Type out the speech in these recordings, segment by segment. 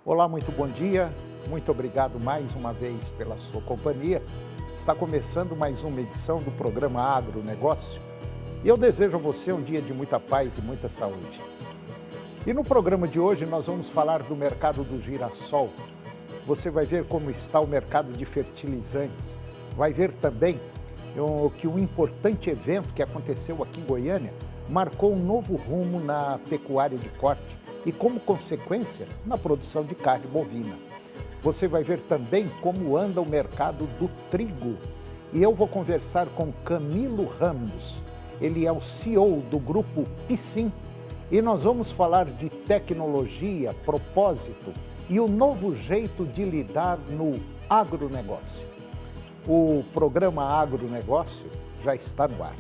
Olá, muito bom dia. Muito obrigado mais uma vez pela sua companhia. Está começando mais uma edição do programa Agronegócio e eu desejo a você um dia de muita paz e muita saúde. E no programa de hoje nós vamos falar do mercado do girassol. Você vai ver como está o mercado de fertilizantes. Vai ver também que um importante evento que aconteceu aqui em Goiânia marcou um novo rumo na pecuária de corte e, como consequência, na produção de carne bovina. Você vai ver também como anda o mercado do trigo. E eu vou conversar com Camilo Ramos. Ele é o CEO do grupo Piscin. E nós vamos falar de tecnologia, propósito e o novo jeito de lidar no agronegócio. O programa Agronegócio já está no ar.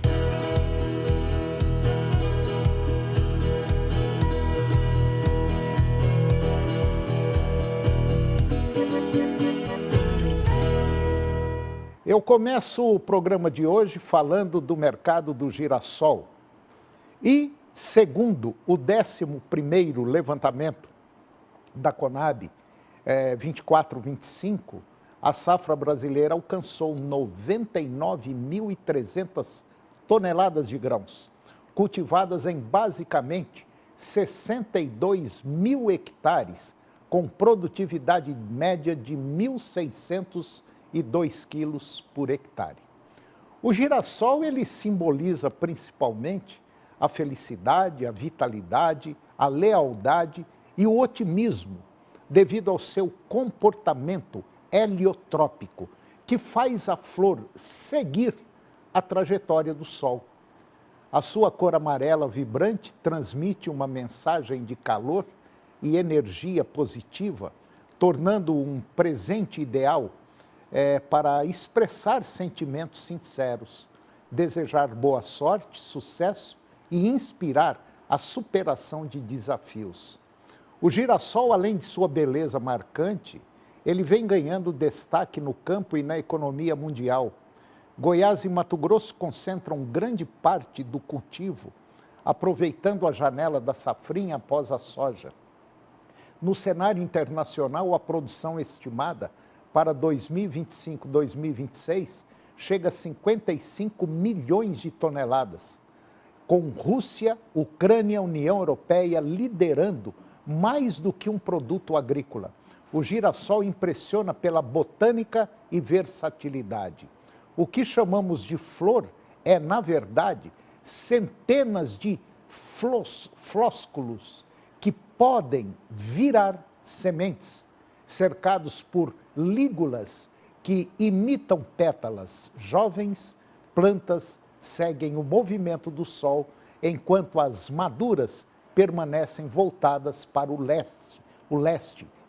Eu começo o programa de hoje falando do mercado do girassol. E, segundo o 11º levantamento da Conab 24-25, a safra brasileira alcançou 99.300 toneladas de grãos, cultivadas em basicamente 62 mil hectares, com produtividade média de 1.602 quilos por hectare. O girassol ele simboliza principalmente a felicidade, a vitalidade, a lealdade e o otimismo, devido ao seu comportamento heliotrópico, que faz a flor seguir a trajetória do sol. A sua cor amarela vibrante transmite uma mensagem de calor e energia positiva, tornando um presente ideal para expressar sentimentos sinceros, desejar boa sorte, sucesso e inspirar a superação de desafios. O girassol, além de sua beleza marcante, ele vem ganhando destaque no campo e na economia mundial. Goiás e Mato Grosso concentram grande parte do cultivo, aproveitando a janela da safrinha após a soja. No cenário internacional, a produção estimada para 2025-2026 chega a 55 milhões de toneladas, com Rússia, Ucrânia e União Europeia liderando mais do que um produto agrícola. O girassol impressiona pela botânica e versatilidade. O que chamamos de flor é, na verdade, centenas de flósculos que podem virar sementes, cercados por lígulas que imitam pétalas. Jovens plantas seguem o movimento do sol, enquanto as maduras permanecem voltadas para o leste,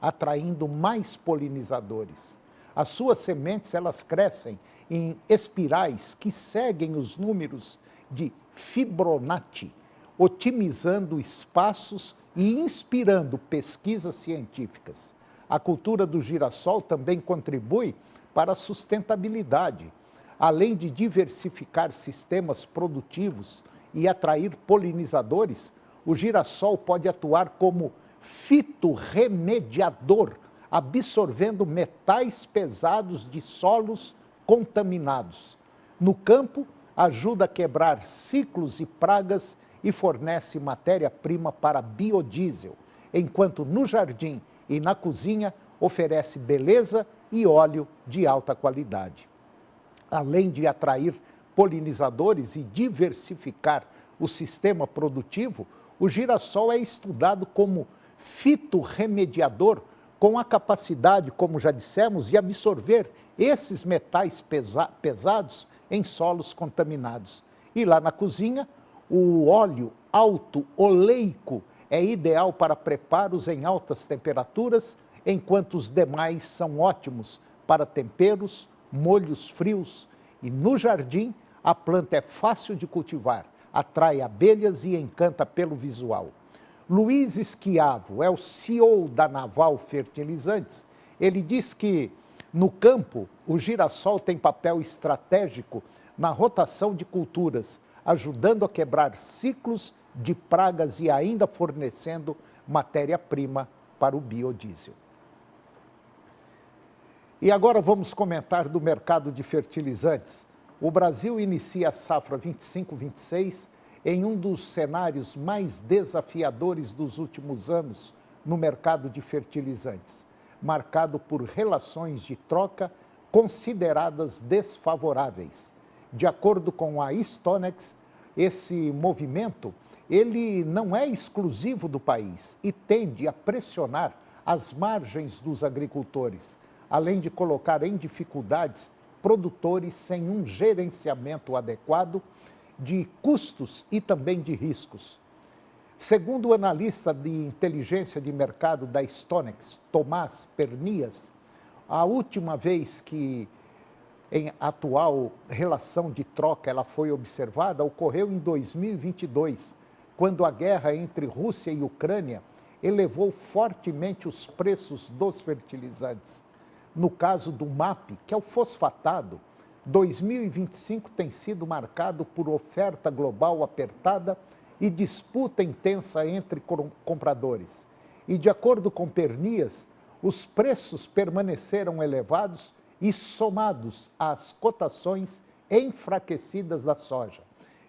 atraindo mais polinizadores. As suas sementes, elas crescem em espirais que seguem os números de Fibonacci, otimizando espaços e inspirando pesquisas científicas. A cultura do girassol também contribui para a sustentabilidade. Além de diversificar sistemas produtivos e atrair polinizadores, o girassol pode atuar como fitorremediador, absorvendo metais pesados de solos contaminados. No campo, ajuda a quebrar ciclos e pragas e fornece matéria-prima para biodiesel, enquanto no jardim e na cozinha oferece beleza e óleo de alta qualidade. Além de atrair polinizadores e diversificar o sistema produtivo, o girassol é estudado como fitorremediador, com a capacidade, como já dissemos, de absorver esses metais pesados em solos contaminados. E lá na cozinha, o óleo alto oleico é ideal para preparos em altas temperaturas, enquanto os demais são ótimos para temperos, molhos frios. E no jardim, a planta é fácil de cultivar, atrai abelhas e encanta pelo visual. Luiz Schiavo é o CEO da Naval Fertilizantes. Ele diz que, no campo, o girassol tem papel estratégico na rotação de culturas, ajudando a quebrar ciclos de pragas e ainda fornecendo matéria-prima para o biodiesel. E agora vamos comentar do mercado de fertilizantes. O Brasil inicia a safra 25-26 em um dos cenários mais desafiadores dos últimos anos no mercado de fertilizantes, marcado por relações de troca consideradas desfavoráveis. De acordo com a Stonex, esse movimento ele não é exclusivo do país e tende a pressionar as margens dos agricultores, além de colocar em dificuldades produtores sem um gerenciamento adequado de custos e também de riscos. Segundo o analista de inteligência de mercado da Stonex, Tomás Pernias, a última vez que em atual relação de troca ela foi observada ocorreu em 2022, quando a guerra entre Rússia e Ucrânia elevou fortemente os preços dos fertilizantes. No caso do MAP, que é o fosfatado, 2025 tem sido marcado por oferta global apertada e disputa intensa entre compradores. E de acordo com Pernias, os preços permaneceram elevados e somados às cotações enfraquecidas da soja,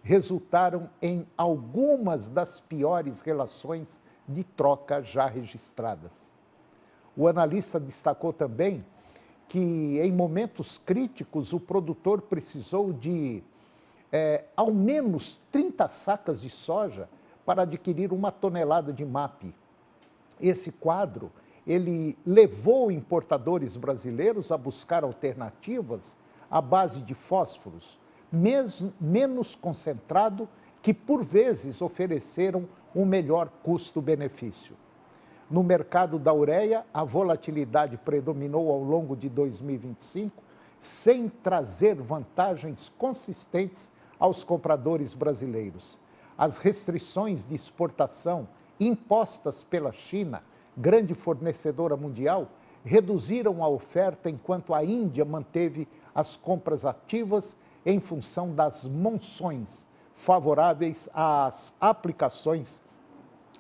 resultaram em algumas das piores relações de troca já registradas. O analista destacou também que, em momentos críticos, o produtor precisou de ao menos 30 sacas de soja para adquirir 1 tonelada de MAP. Esse quadro ele levou importadores brasileiros a buscar alternativas à base de fósforos, menos concentrado, que por vezes ofereceram um melhor custo-benefício. No mercado da ureia, a volatilidade predominou ao longo de 2025, sem trazer vantagens consistentes aos compradores brasileiros. As restrições de exportação impostas pela China, grande fornecedora mundial, reduziram a oferta, enquanto a Índia manteve as compras ativas em função das monções favoráveis às aplicações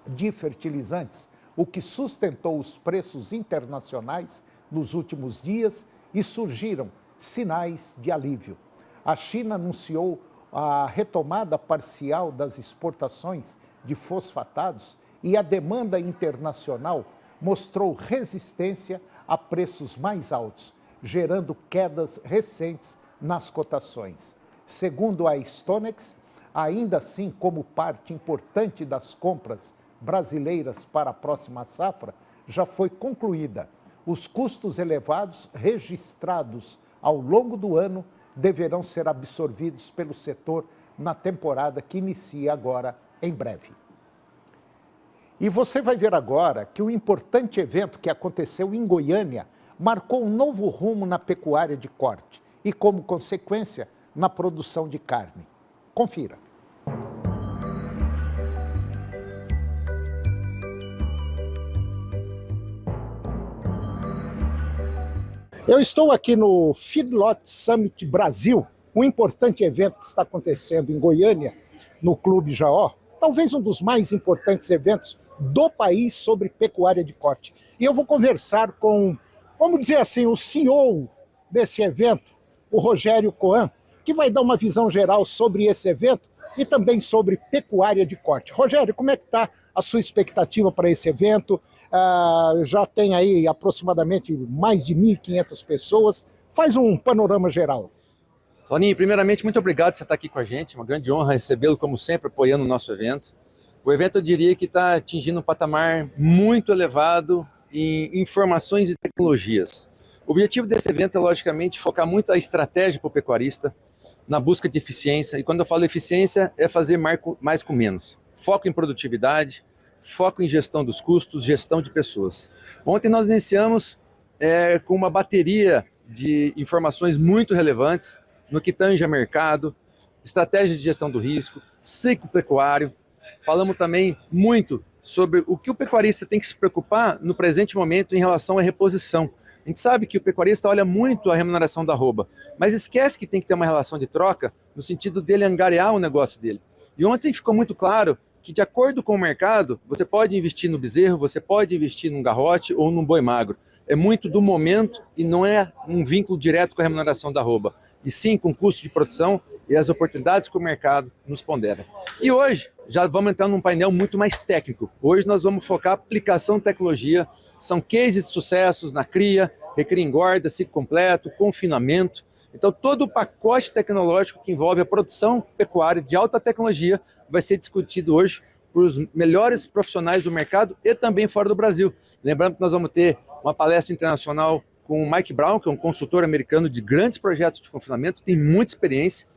de fertilizantes, o que sustentou os preços internacionais nos últimos dias e surgiram sinais de alívio. A China anunciou a retomada parcial das exportações de fosfatados e a demanda internacional mostrou resistência a preços mais altos, gerando quedas recentes nas cotações. Segundo a Stonex, ainda assim, como parte importante das compras brasileiras para a próxima safra, já foi concluída. Os custos elevados registrados ao longo do ano deverão ser absorvidos pelo setor na temporada que inicia agora em breve. E você vai ver agora que o importante evento que aconteceu em Goiânia marcou um novo rumo na pecuária de corte e, como consequência, na produção de carne. Confira. Eu estou aqui no Feedlot Summit Brasil, um importante evento que está acontecendo em Goiânia, no Clube Jaó, talvez um dos mais importantes eventos do país sobre pecuária de corte. E eu vou conversar com, vamos dizer assim, o CEO desse evento, o Rogério Coan, que vai dar uma visão geral sobre esse evento e também sobre pecuária de corte. Rogério, como é que está a sua expectativa para esse evento? Já tem aí aproximadamente mais de 1.500 pessoas. Faz um panorama geral. Toninho, primeiramente, muito obrigado por você estar aqui com a gente. Uma grande honra recebê-lo, como sempre, apoiando o nosso evento. O evento, eu diria que está atingindo um patamar muito elevado em informações e tecnologias. O objetivo desse evento é, logicamente, focar muito a estratégia para o pecuarista, na busca de eficiência. E quando eu falo eficiência, é fazer mais com menos. Foco em produtividade, foco em gestão dos custos, gestão de pessoas. Ontem nós iniciamos com uma bateria de informações muito relevantes no que tange a mercado, estratégia de gestão do risco, ciclo pecuário. Falamos também muito sobre o que o pecuarista tem que se preocupar no presente momento em relação à reposição. A gente sabe que o pecuarista olha muito a remuneração da arroba, mas esquece que tem que ter uma relação de troca no sentido dele angariar o negócio dele. E ontem ficou muito claro que, de acordo com o mercado, você pode investir no bezerro, você pode investir num garrote ou num boi magro. é muito do momento e não é um vínculo direto com a remuneração da arroba, e sim com o custo de produção e as oportunidades que o mercado nos pondera. E hoje, já vamos entrar num painel muito mais técnico. Hoje nós vamos focar aplicação de tecnologia, são cases de sucessos na cria, recria engorda, ciclo completo, confinamento. Então todo o pacote tecnológico que envolve a produção pecuária de alta tecnologia vai ser discutido hoje por os melhores profissionais do mercado e também fora do Brasil. Lembrando que nós vamos ter uma palestra internacional com o Mike Brown, que é um consultor americano de grandes projetos de confinamento, tem muita experiência.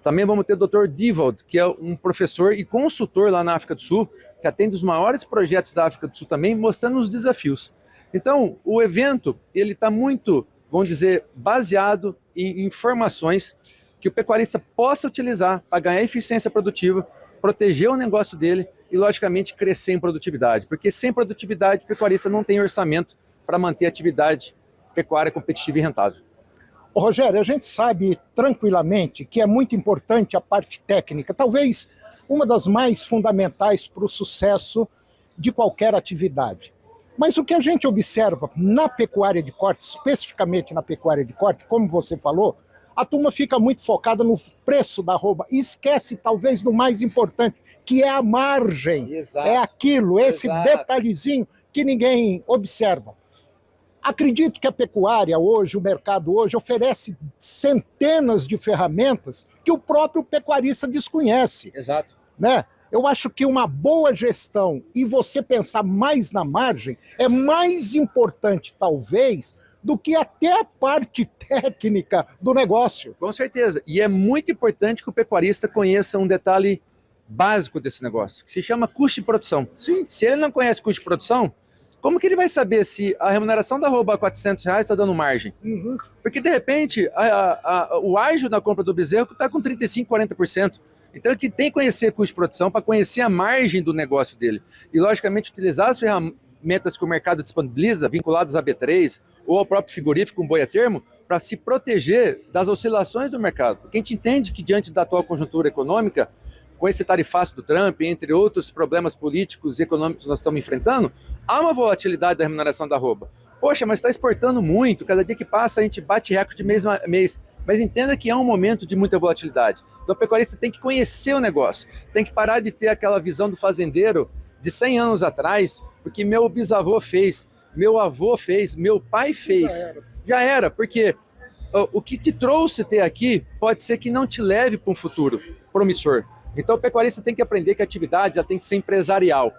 Também vamos ter o Dr. Divold, que é um professor e consultor lá na África do Sul, que atende os maiores projetos da África do Sul também, mostrando os desafios. Então, o evento ele está muito, vamos dizer, baseado em informações que o pecuarista possa utilizar para ganhar eficiência produtiva, proteger o negócio dele e, logicamente, crescer em produtividade. Porque sem produtividade, o pecuarista não tem orçamento para manter a atividade pecuária competitiva e rentável. Ô, Rogério, a gente sabe tranquilamente que é muito importante a parte técnica, talvez uma das mais fundamentais para o sucesso de qualquer atividade. Mas o que a gente observa na pecuária de corte, especificamente na pecuária de corte, como você falou, a turma fica muito focada no preço da arroba e esquece talvez do mais importante, que é a margem. Exato. É aquilo, esse Exato. detalhezinho que ninguém observa. Acredito que a pecuária hoje, o mercado hoje, oferece centenas de ferramentas que o próprio pecuarista desconhece. Exato. Né? Eu acho que uma boa gestão e você pensar mais na margem é mais importante, talvez, do que até a parte técnica do negócio. Com certeza. E é muito importante que o pecuarista conheça um detalhe básico desse negócio, que se chama custo de produção. Sim. Se ele não conhece custo de produção, como que ele vai saber se a remuneração da arroba a R$400 está dando margem? Uhum. Porque, de repente, o ágio da compra do bezerro está com 35%, 40%. Então, ele tem que conhecer custo de produção para conhecer a margem do negócio dele. E, logicamente, utilizar as ferramentas que o mercado disponibiliza, vinculadas a B3 ou ao próprio frigorífico, um boi a termo, para se proteger das oscilações do mercado. Porque a gente entende que, diante da atual conjuntura econômica, com esse tarifaço do Trump, entre outros problemas políticos e econômicos que nós estamos enfrentando, há uma volatilidade da remuneração da arroba. Poxa, mas está exportando muito, cada dia que passa a gente bate recorde mês a mês. Mas entenda que é um momento de muita volatilidade. Então o pecuarista tem que conhecer o negócio, tem que parar de ter aquela visão do fazendeiro de 100 anos atrás, porque meu bisavô fez, meu avô fez, meu pai fez. Já era, porque o que te trouxe até aqui pode ser que não te leve para um futuro promissor. Então o pecuarista tem que aprender que a atividade ela tem que ser empresarial.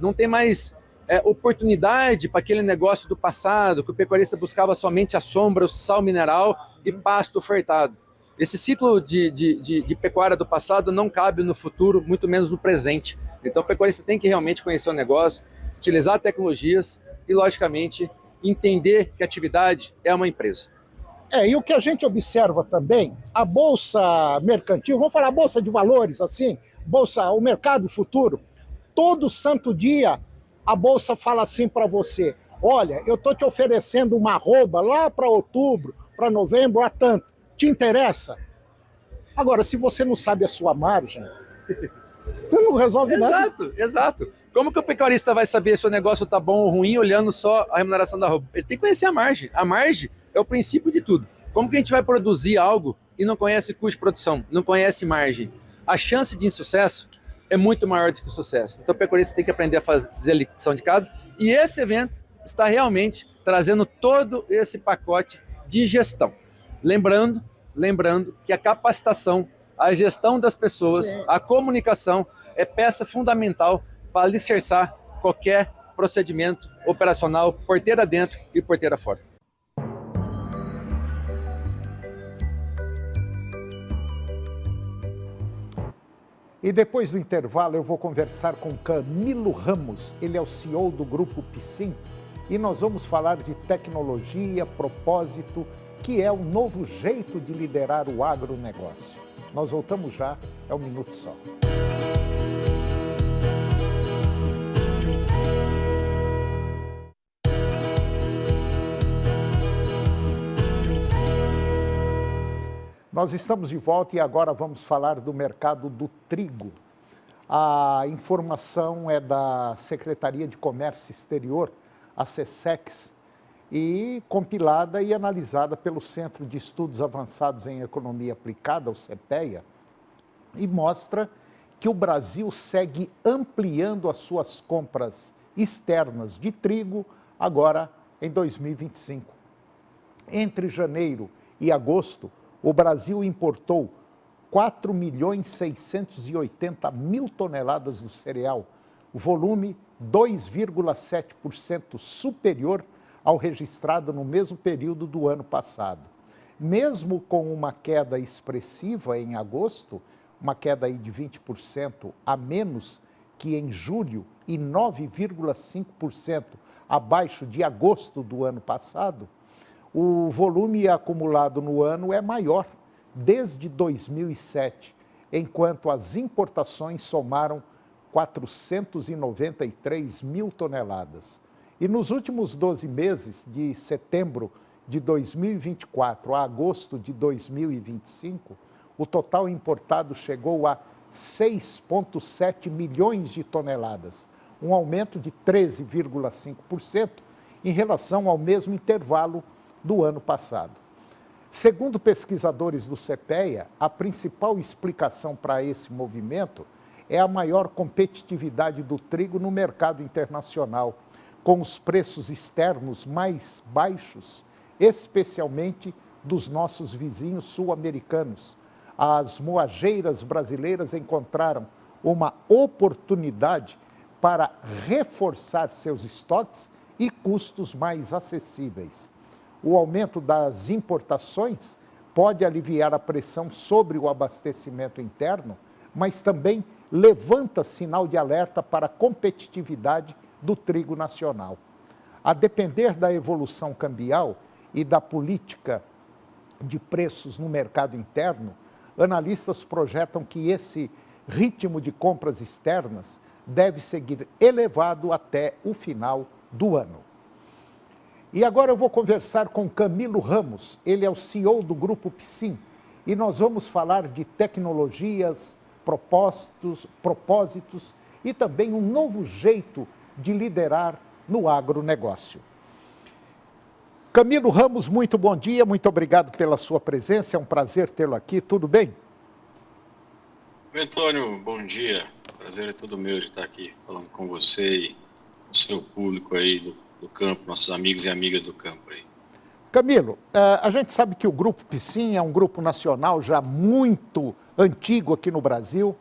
Não tem mais oportunidade para aquele negócio do passado, que o pecuarista buscava somente a sombra, o sal mineral e pasto ofertado. Esse ciclo de pecuária do passado não cabe no futuro, muito menos no presente. Então o pecuarista tem que realmente conhecer o negócio, utilizar tecnologias e, logicamente, entender que a atividade é uma empresa. E o que a gente observa também, a Bolsa Mercantil, vamos falar Bolsa de Valores, assim, Bolsa, o mercado futuro, todo santo dia a Bolsa fala assim para você, olha, eu estou te oferecendo uma arroba lá para outubro, para novembro, a tanto, te interessa? Agora, se você não sabe a sua margem, não resolve nada. Exato. Como que o pecuarista vai saber se o negócio está bom ou ruim olhando só a remuneração da arroba? Ele tem que conhecer a margem. A margem é o princípio de tudo. Como que a gente vai produzir algo e não conhece custo de produção, não conhece margem? A chance de insucesso é muito maior do que o sucesso. Então o pecuarista tem que aprender a fazer a lição de casa e esse evento está realmente trazendo todo esse pacote de gestão. Lembrando que a capacitação, a gestão das pessoas, sim, a comunicação é peça fundamental para alicerçar qualquer procedimento operacional, porteira dentro e porteira fora. E depois do intervalo eu vou conversar com Camilo Ramos, ele é o CEO do Grupo Piscin, e nós vamos falar de tecnologia, propósito, que é um novo jeito de liderar o agronegócio. Nós voltamos já, é um minuto só. Nós estamos de volta e agora vamos falar do mercado do trigo. A informação é da Secretaria de Comércio Exterior, a SECEX, e compilada e analisada pelo Centro de Estudos Avançados em Economia Aplicada, o CEPEA, e mostra que o Brasil segue ampliando as suas compras externas de trigo agora em 2025. Entre janeiro e agosto, o Brasil importou 4.680.000 toneladas do cereal, volume 2,7% superior ao registrado no mesmo período do ano passado. Mesmo com uma queda expressiva em agosto, uma queda aí de 20% a menos que em julho e 9,5% abaixo de agosto do ano passado, o volume acumulado no ano é maior desde 2007, enquanto as importações somaram 493.000 toneladas. E nos últimos 12 meses, de setembro de 2024 a agosto de 2025, o total importado chegou a 6,7 milhões de toneladas, um aumento de 13,5% em relação ao mesmo intervalo do ano passado. Segundo pesquisadores do CEPEA, a principal explicação para esse movimento é a maior competitividade do trigo no mercado internacional, com os preços externos mais baixos, especialmente dos nossos vizinhos sul-americanos. As moageiras brasileiras encontraram uma oportunidade para reforçar seus estoques e custos mais acessíveis. O aumento das importações pode aliviar a pressão sobre o abastecimento interno, mas também levanta sinal de alerta para a competitividade do trigo nacional. A depender da evolução cambial e da política de preços no mercado interno, analistas projetam que esse ritmo de compras externas deve seguir elevado até o final do ano. E agora eu vou conversar com Camilo Ramos, ele é o CEO do Grupo Psim, e nós vamos falar de tecnologias, propósitos e também um novo jeito de liderar no agronegócio. Camilo Ramos, muito bom dia, muito obrigado pela sua presença, é um prazer tê-lo aqui, tudo bem? Oi, Antônio, bom dia, prazer é todo meu de estar aqui falando com você e com o seu público aí do campo, nossos amigos e amigas do campo aí. Camilo, a gente sabe que o Grupo Psim é um grupo nacional já muito antigo aqui no Brasil,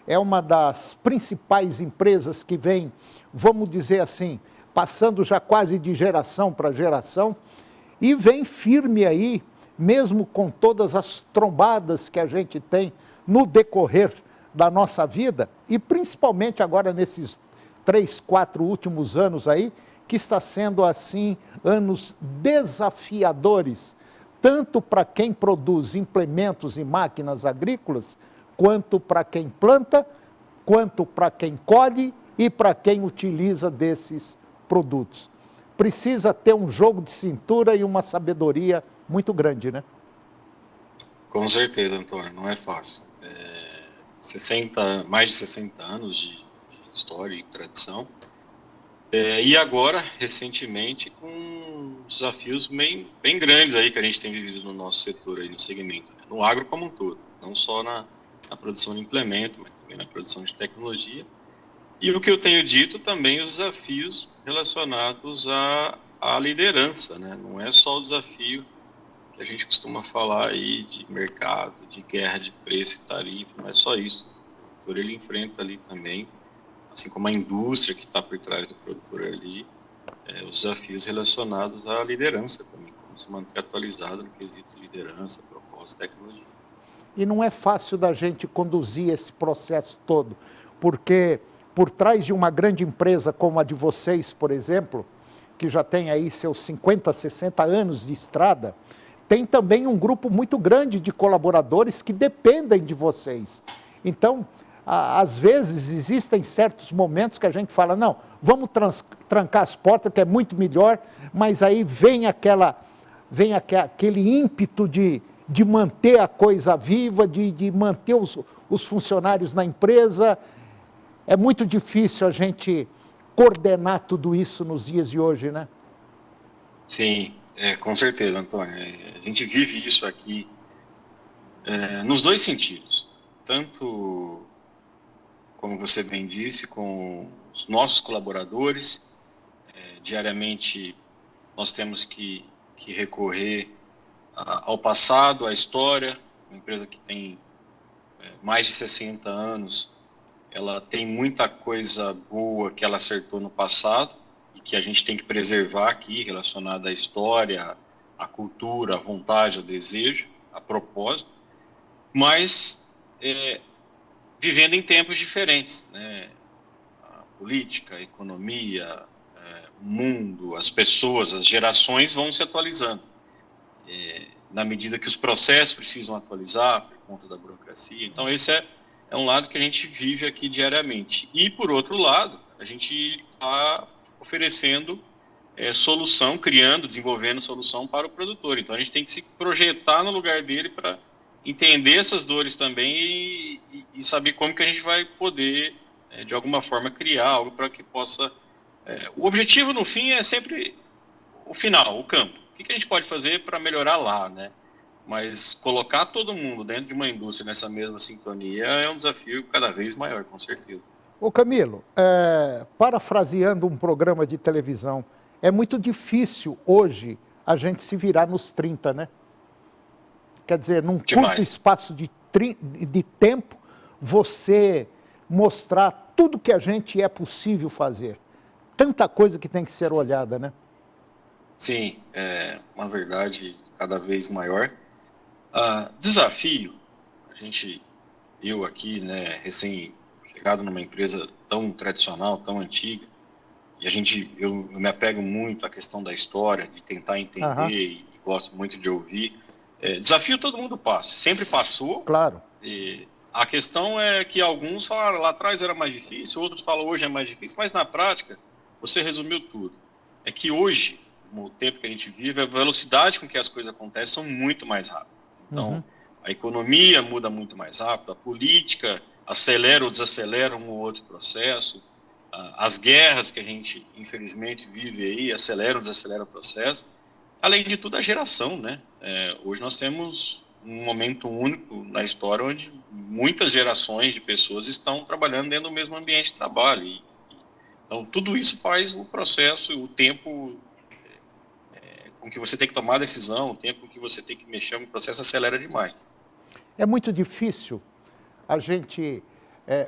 é uma das principais empresas que vem, vamos dizer assim, passando já quase de geração para geração, e vem firme aí, mesmo com todas as trombadas que a gente tem no decorrer da nossa vida, e principalmente agora nesses 3, 4 últimos anos aí, que está sendo assim, anos desafiadores, tanto para quem produz implementos e máquinas agrícolas, quanto para quem planta, quanto para quem colhe e para quem utiliza desses produtos. Precisa ter um jogo de cintura e uma sabedoria muito grande, né? Com certeza, Antônio, não é fácil. Mais de 60 anos de história e tradição. E agora, recentemente, com desafios bem grandes aí que a gente tem vivido no nosso setor, aí no segmento, né? No agro como um todo, não só na produção de implemento, mas também na produção de tecnologia. E o que eu tenho dito também, os desafios relacionados à liderança, né? Não é só o desafio que a gente costuma falar aí de mercado, de guerra de preço e tarifa, não é só isso. O produtor, ele enfrenta ali também, assim como a indústria que está por trás do produtor ali, os desafios relacionados à liderança também, como se manter atualizado no quesito liderança, propósito, tecnologia. E não é fácil da gente conduzir esse processo todo, porque por trás de uma grande empresa como a de vocês, por exemplo, que já tem aí seus 50, 60 anos de estrada, tem também um grupo muito grande de colaboradores que dependem de vocês. Então, às vezes, existem certos momentos que a gente fala, não, vamos trancar as portas, que é muito melhor, mas aí vem aquele ímpeto de manter a coisa viva, de manter os funcionários na empresa. É muito difícil a gente coordenar tudo isso nos dias de hoje, né? Sim, com certeza, Antônio. A gente vive isso aqui nos dois sentidos. Tanto, como você bem disse, com os nossos colaboradores. Diariamente nós temos que recorrer ao passado, à história. Uma empresa que tem mais de 60 anos, ela tem muita coisa boa que ela acertou no passado e que a gente tem que preservar aqui, relacionada à história, à cultura, à vontade, ao desejo, a propósito, mas vivendo em tempos diferentes, né? A política, a economia, o mundo, as pessoas, as gerações vão se atualizando. Na medida que os processos precisam atualizar por conta da burocracia. Então, esse é um lado que a gente vive aqui diariamente. E, por outro lado, a gente está oferecendo solução, criando, desenvolvendo solução para o produtor. Então, a gente tem que se projetar no lugar dele para entender essas dores também e saber como que a gente vai poder, de alguma forma, criar algo para que possa... o objetivo, no fim, é sempre o final, o campo. O que a gente pode fazer para melhorar lá, né? Mas colocar todo mundo dentro de uma indústria nessa mesma sintonia é um desafio cada vez maior, com certeza. Ô Camilo, parafraseando um programa de televisão, é muito difícil hoje a gente se virar nos 30, né? Quer dizer, num curto espaço de tempo, você mostrar tudo que a gente é possível fazer. Tanta coisa que tem que ser olhada, né? Sim, é uma verdade cada vez maior. Desafio, eu aqui, né, recém-chegado numa empresa tão tradicional, tão antiga, e eu me apego muito à questão da história, de tentar entender e gosto muito de ouvir. Desafio todo mundo passa, sempre passou. Claro. E a questão é que alguns falaram lá atrás era mais difícil, outros falam hoje é mais difícil, mas na prática, você resumiu tudo. É que hoje, no tempo que a gente vive, a velocidade com que as coisas acontecem são muito mais rápidas. Então, a economia muda muito mais rápido, a política acelera ou desacelera um ou outro processo, as guerras que a gente, infelizmente, vive aí aceleram ou desaceleram o processo. Além de tudo, a geração, né? Hoje nós temos um momento único na história onde muitas gerações de pessoas estão trabalhando dentro do mesmo ambiente de trabalho. Então, tudo isso faz o processo, o tempo com que você tem que tomar a decisão, o tempo com que você tem que mexer no processo acelera demais. É muito difícil a gente,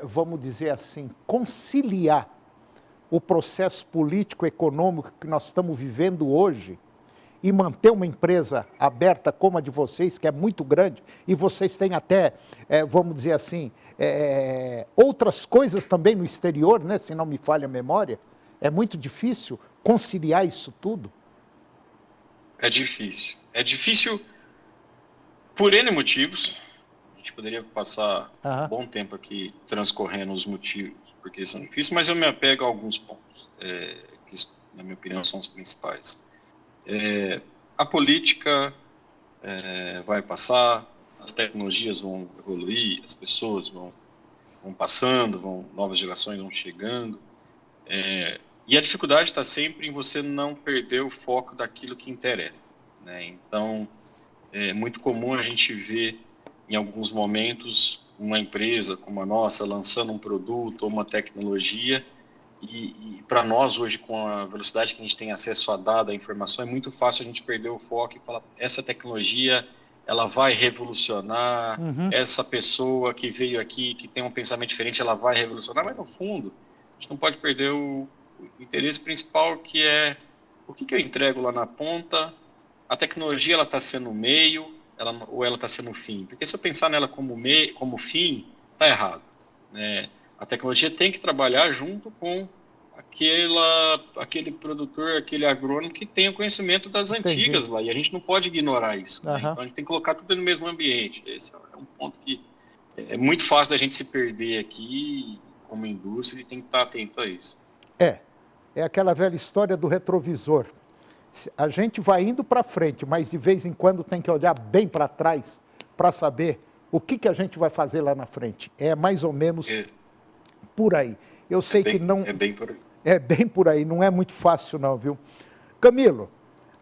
vamos dizer assim, conciliar o processo político, econômico que nós estamos vivendo hoje e manter uma empresa aberta como a de vocês, que é muito grande, e vocês têm até, vamos dizer assim, outras coisas também no exterior, né, se não me falha a memória. É muito difícil conciliar isso tudo. É difícil. É difícil por N motivos. A gente poderia passar um bom tempo aqui transcorrendo os motivos, porque são difíceis, mas eu me apego a alguns pontos, que, na minha opinião, são os principais. A política vai passar, as tecnologias vão evoluir, as pessoas vão passando, novas gerações vão chegando, e a dificuldade está sempre em você não perder o foco daquilo que interessa, né? Então, é muito comum a gente ver, em alguns momentos, uma empresa como a nossa lançando um produto ou uma tecnologia, e para nós hoje, com a velocidade que a gente tem acesso a dados, a informação, é muito fácil a gente perder o foco e falar, essa tecnologia, ela vai revolucionar, essa pessoa que veio aqui, que tem um pensamento diferente, ela vai revolucionar, mas no fundo, a gente não pode perder o interesse principal, que é o que eu entrego lá na ponta. A tecnologia, ela está sendo o meio, ou ela está sendo o fim? Porque se eu pensar nela como fim, está errado, né? A tecnologia tem que trabalhar junto com aquele produtor, aquele agrônomo que tem o conhecimento das antigas lá, e a gente não pode ignorar isso, né? Então a gente tem que colocar tudo no mesmo ambiente. Esse é um ponto que é muito fácil da gente se perder aqui como indústria, e tem que estar atento a isso. É aquela velha história do retrovisor. A gente vai indo para frente, mas de vez em quando tem que olhar bem para trás para saber o que a gente vai fazer lá na frente. É mais ou menos por aí. Eu sei que não... É bem por aí. É bem por aí, não é muito fácil não, viu? Camilo,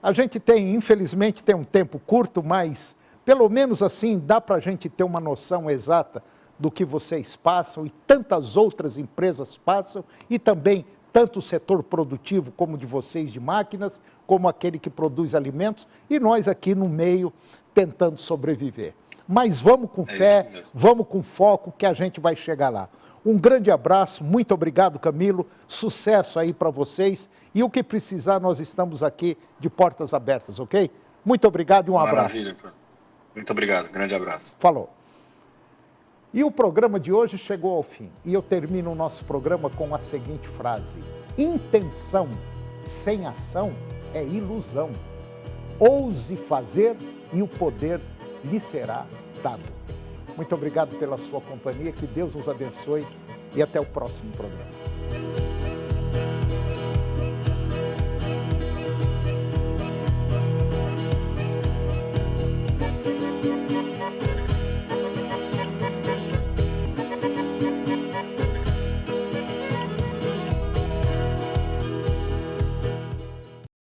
A gente tem, infelizmente, tem um tempo curto, mas pelo menos assim dá para a gente ter uma noção exata do que vocês passam e tantas outras empresas passam e também tanto o setor produtivo como de vocês de máquinas, como aquele que produz alimentos e nós aqui no meio tentando sobreviver. Mas vamos com fé, vamos com foco que a gente vai chegar lá. Um grande abraço, muito obrigado, Camilo, sucesso aí para vocês e o que precisar nós estamos aqui de portas abertas, ok? Muito obrigado e um abraço. Maravilha, então. Muito obrigado, grande abraço. Falou. E o programa de hoje chegou ao fim. E eu termino o nosso programa com a seguinte frase: intenção sem ação é ilusão. Ouse fazer e o poder lhe será dado. Muito obrigado pela sua companhia, que Deus nos abençoe e até o próximo programa.